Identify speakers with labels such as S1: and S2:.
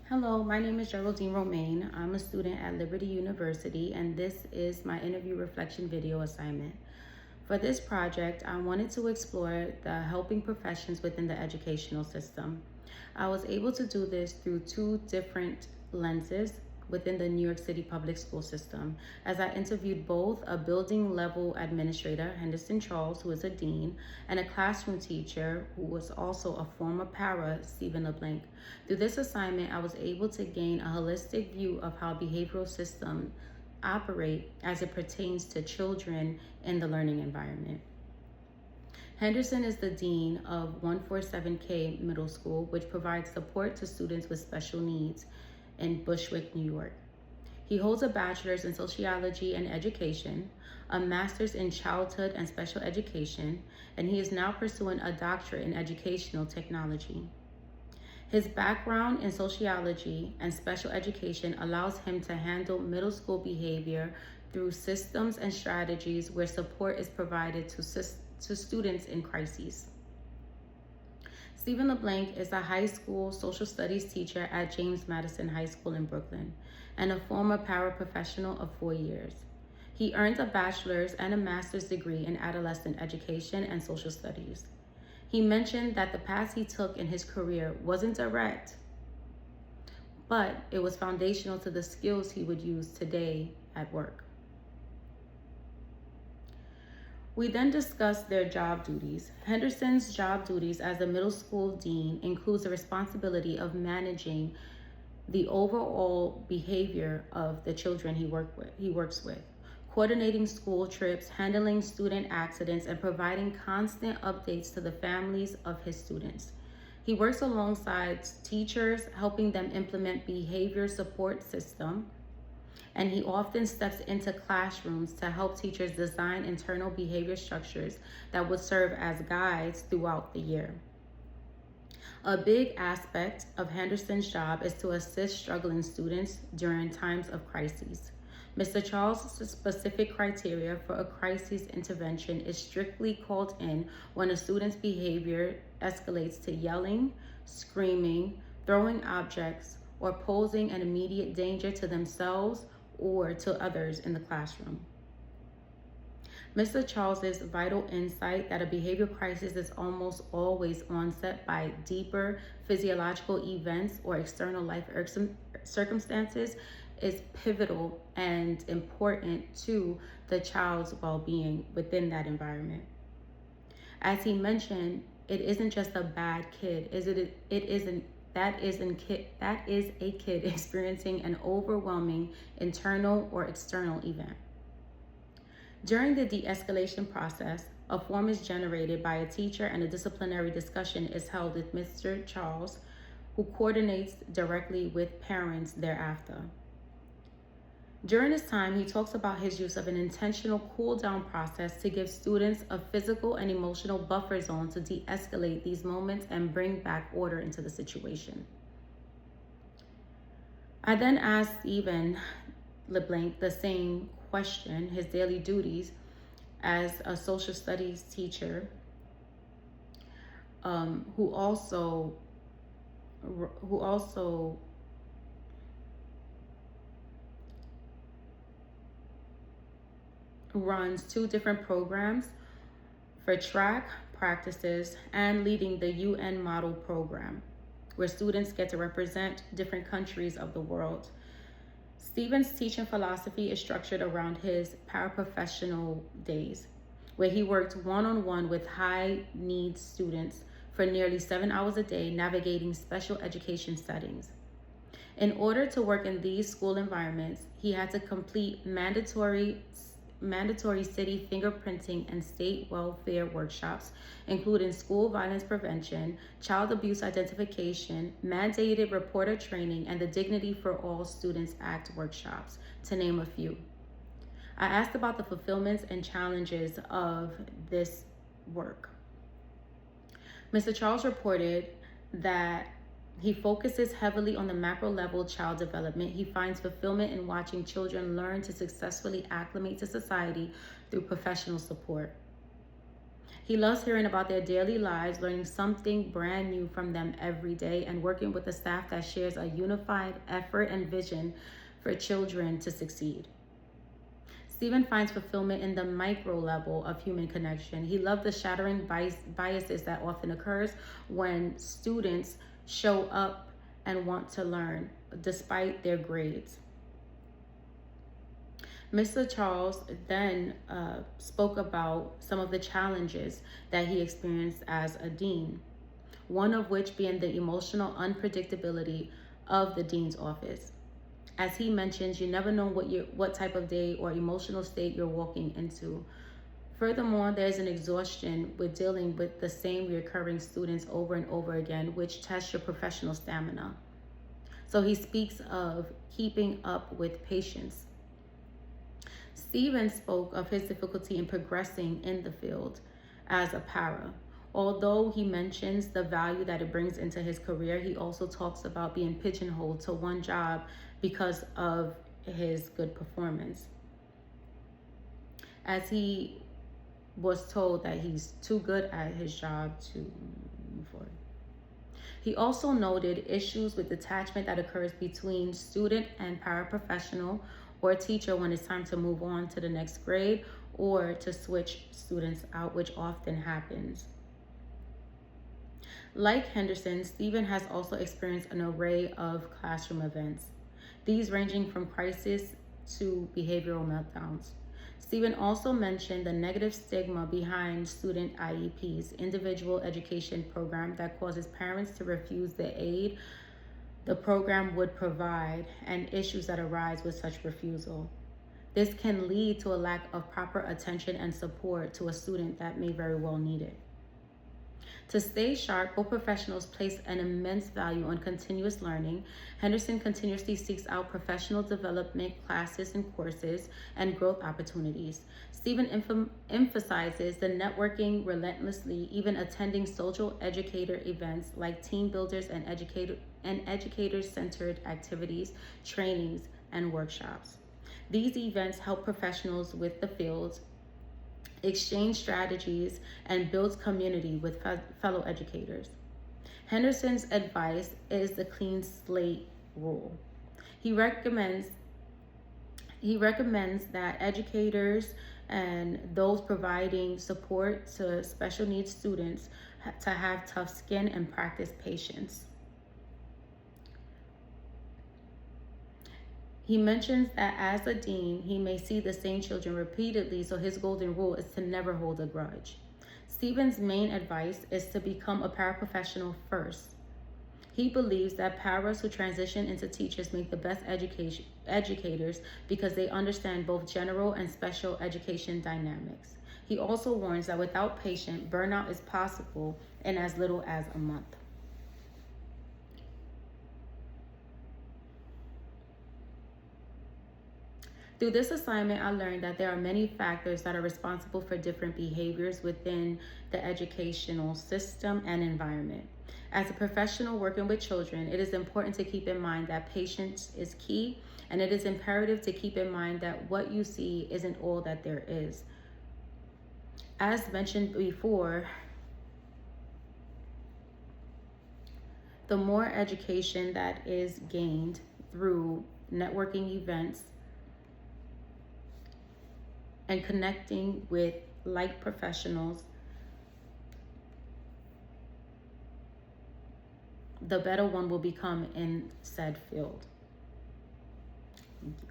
S1: Hello, my name is Geraldine Romaine. I'm a student at Liberty University, and this is my interview reflection video assignment. For this project, I wanted to explore the helping professions within the educational system. I was able to do this through two different lenses within the New York City public school system, as I interviewed both a building level administrator, Henderson Charles, who is a dean, and a classroom teacher who was also a former para, Stephen LeBlanc. Through this assignment, I was able to gain a holistic view of how behavioral systems operate as it pertains to children in the learning environment. Henderson is the dean of 147K Middle School, which provides support to students with special needs in Bushwick, New York. He holds a bachelor's in sociology and education, a master's in childhood and special education, and he is now pursuing a doctorate in educational technology. His background in sociology and special education allows him to handle middle school behavior through systems and strategies where support is provided to students in crises. Stephen LeBlanc is a high school social studies teacher at James Madison High School in Brooklyn and a former paraprofessional of 4 years. He earned a bachelor's and a master's degree in adolescent education and social studies. He mentioned that the path he took in his career wasn't direct, but it was foundational to the skills he would use today at work. We then discussed their job duties. Henderson's job duties as a middle school dean includes the responsibility of managing the overall behavior of the children he works with, coordinating school trips, handling student accidents, and providing constant updates to the families of his students. He works alongside teachers, helping them implement behavior support system, and he often steps into classrooms to help teachers design internal behavior structures that would serve as guides throughout the year. A big aspect of Henderson's job is to assist struggling students during times of crises. Mr. Charles' specific criteria for a crisis intervention is strictly called in when a student's behavior escalates to yelling, screaming, throwing objects, or posing an immediate danger to themselves or to others in the classroom. Mr. Charles's vital insight that a behavior crisis is almost always onset by deeper physiological events or external life circumstances is pivotal and important to the child's well-being within that environment. As he mentioned, it isn't just a bad kid, that is a kid experiencing an overwhelming internal or external event. During the de-escalation process, a form is generated by a teacher and a disciplinary discussion is held with Mr. Charles, who coordinates directly with parents thereafter. During this time, he talks about his use of an intentional cool-down process to give students a physical and emotional buffer zone to de-escalate these moments and bring back order into the situation. I then asked Stephen LeBlanc the same question, his daily duties as a social studies teacher, who also runs two different programs for track practices and leading the UN Model Program, where students get to represent different countries of the world. Stephen's teaching philosophy is structured around his paraprofessional days, where he worked one-on-one with high-needs students for nearly 7 hours a day, navigating special education settings. In order to work in these school environments, he had to complete mandatory city fingerprinting and state welfare workshops, including school violence prevention, child abuse identification, mandated reporter training, and the Dignity for All Students Act workshops, to name a few. I asked about the fulfillments and challenges of this work. Mr. Charles reported that he focuses heavily on the macro level child development. He finds fulfillment in watching children learn to successfully acclimate to society through professional support. He loves hearing about their daily lives, learning something brand new from them every day, and working with a staff that shares a unified effort and vision for children to succeed. Stephen finds fulfillment in the micro level of human connection. He loves the shattering biases that often occurs when students show up and want to learn despite their grades. Mr. Charles then spoke about some of the challenges that he experienced as a dean, one of which being the emotional unpredictability of the dean's office. As he mentions, you never know what type of day or emotional state you're walking into. Furthermore, there's an exhaustion with dealing with the same recurring students over and over again, which tests your professional stamina. So he speaks of keeping up with patience. Stephen spoke of his difficulty in progressing in the field as a para. Although he mentions the value that it brings into his career, he also talks about being pigeonholed to one job because of his good performance. As he was told that he's too good at his job to move forward. He also noted issues with detachment that occurs between student and paraprofessional or teacher when it's time to move on to the next grade or to switch students out, which often happens. Like Henderson, Stephen has also experienced an array of classroom events, these ranging from crisis to behavioral meltdowns. Stephen also mentioned the negative stigma behind student IEPs, individual education program, that causes parents to refuse the aid the program would provide and issues that arise with such refusal. This can lead to a lack of proper attention and support to a student that may very well need it. To stay sharp, both professionals place an immense value on continuous learning. Henderson continuously seeks out professional development classes and courses and growth opportunities. Stephen emphasizes the networking relentlessly, even attending social educator events like team builders and educator-centered activities, trainings, and workshops. These events help professionals with the field exchange strategies, and builds community with fellow educators. Henderson's advice is the clean slate rule. He recommends that educators and those providing support to special needs students to have tough skin and practice patience. He mentions that as a dean, he may see the same children repeatedly, so his golden rule is to never hold a grudge. Stephen's main advice is to become a paraprofessional first. He believes that paras who transition into teachers make the best educators because they understand both general and special education dynamics. He also warns that without patience, burnout is possible in as little as a month. Through this assignment, I learned that there are many factors that are responsible for different behaviors within the educational system and environment. As a professional working with children, it is important to keep in mind that patience is key, and it is imperative to keep in mind that what you see isn't all that there is. As mentioned before, the more education that is gained through networking events and connecting with like professionals, the better one will become in said field. Thank you.